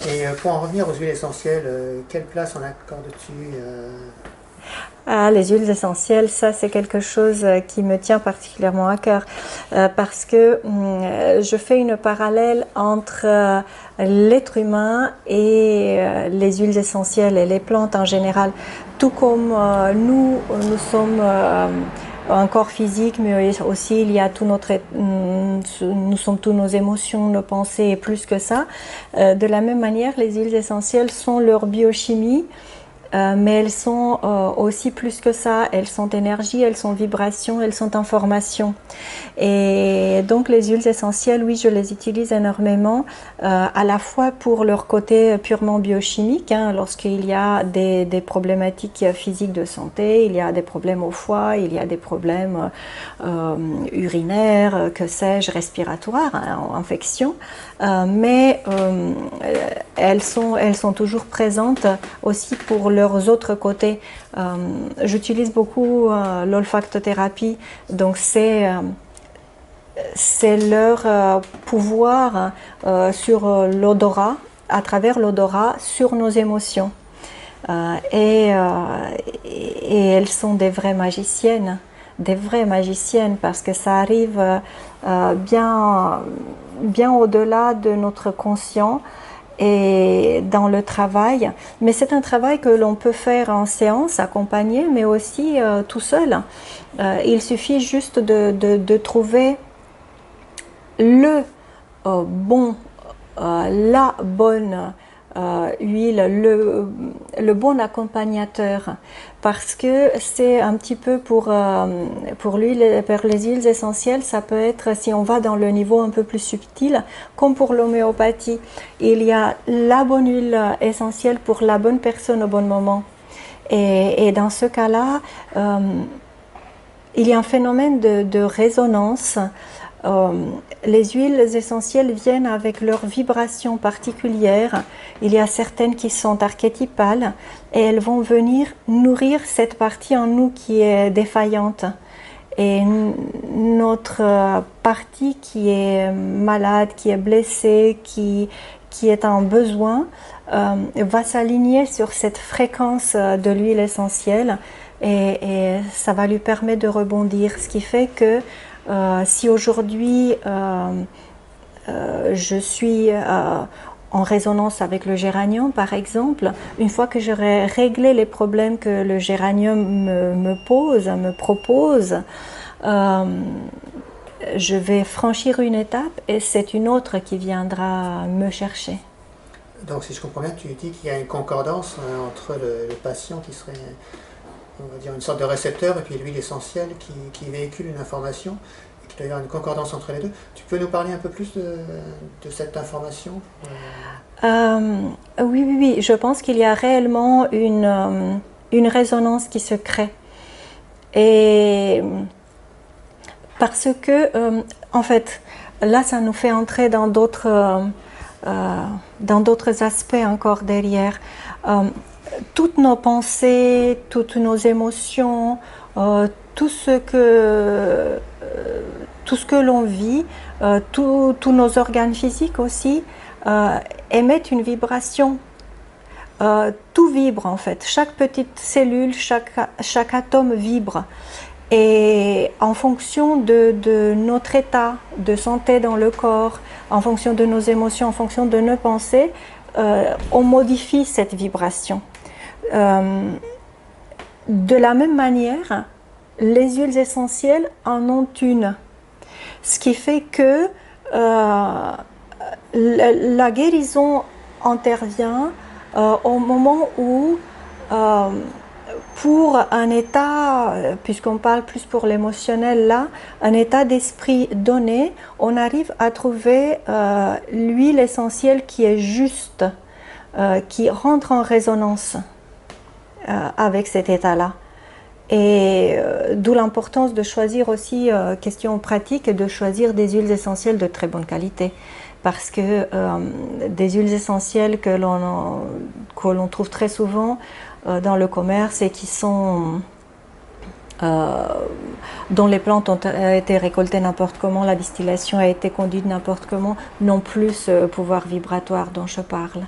Et pour en revenir aux huiles essentielles, quelle place on accorde dessus Ah, les huiles essentielles, ça c'est quelque chose qui me tient particulièrement à cœur parce que je fais une parallèle entre l'être humain et les huiles essentielles et les plantes en général. Tout comme nous sommes un corps physique, mais aussi il y a tout notre, nous sommes tous nos émotions, nos pensées et plus que ça. De la même manière, les huiles essentielles sont leur biochimie. Mais elles sont aussi plus que ça, elles sont énergie, elles sont vibration, elles sont information. Et donc les huiles essentielles, oui, je les utilise énormément, à la fois pour leur côté purement biochimique, hein, lorsqu'il y a des problématiques physiques de santé, il y a des problèmes au foie, il y a des problèmes urinaires, que sais-je, respiratoires, hein, infections, mais elles sont toujours présentes aussi pour leurs autres côtés. J'utilise beaucoup l'olfactothérapie, donc c'est leur pouvoir sur l'odorat, à travers l'odorat, sur nos émotions. Et elles sont des vraies magiciennes, parce que ça arrive bien au-delà de notre conscient et dans le travail. Mais c'est un travail que l'on peut faire en séance, accompagné, mais aussi tout seul. Il suffit juste de trouver le bon, la bonne huile, le bon accompagnateur, parce que c'est un petit peu pour l'huile, pour les huiles essentielles, ça peut être, si on va dans le niveau un peu plus subtil, comme pour l'homéopathie, il y a la bonne huile essentielle pour la bonne personne au bon moment. Et dans ce cas-là, il y a un phénomène de résonance. Les huiles essentielles viennent avec leurs vibrations particulières. Il y a certaines qui sont archétypales et elles vont venir nourrir cette partie en nous qui est défaillante. Et notre partie qui est malade, qui est blessée, qui est en besoin, va s'aligner sur cette fréquence de l'huile essentielle et ça va lui permettre de rebondir. Ce qui fait que si aujourd'hui je suis en résonance avec le géranium, par exemple, une fois que j'aurai réglé les problèmes que le géranium me propose, je vais franchir une étape et c'est une autre qui viendra me chercher. Donc si je comprends bien, tu dis qu'il y a une concordance entre le patient qui serait, on va dire, une sorte de récepteur et puis l'huile essentielle qui véhicule une information. Il doit y avoir une concordance entre les deux. Tu peux nous parler un peu plus de cette information Oui, je pense qu'il y a réellement une résonance qui se crée. Et parce que, en fait, là, ça nous fait entrer dans d'autres aspects encore derrière. Toutes nos pensées, toutes nos émotions, tout ce que l'on vit, tous nos organes physiques aussi, émettent une vibration. Tout vibre en fait, chaque petite cellule, chaque atome vibre. Et en fonction de notre état de santé dans le corps, en fonction de nos émotions, en fonction de nos pensées, on modifie cette vibration. De la même manière, les huiles essentielles en ont une. Ce qui fait que la guérison intervient au moment où, pour un état, puisqu'on parle plus pour l'émotionnel là, un état d'esprit donné, on arrive à trouver l'huile essentielle qui est juste, qui rentre en résonance avec cet état-là. Et d'où l'importance de choisir aussi, question pratique, de choisir des huiles essentielles de très bonne qualité. Parce que des huiles essentielles que l'on trouve très souvent dans le commerce et qui sont dont les plantes ont été récoltées n'importe comment, la distillation a été conduite n'importe comment, n'ont plus ce pouvoir vibratoire dont je parle.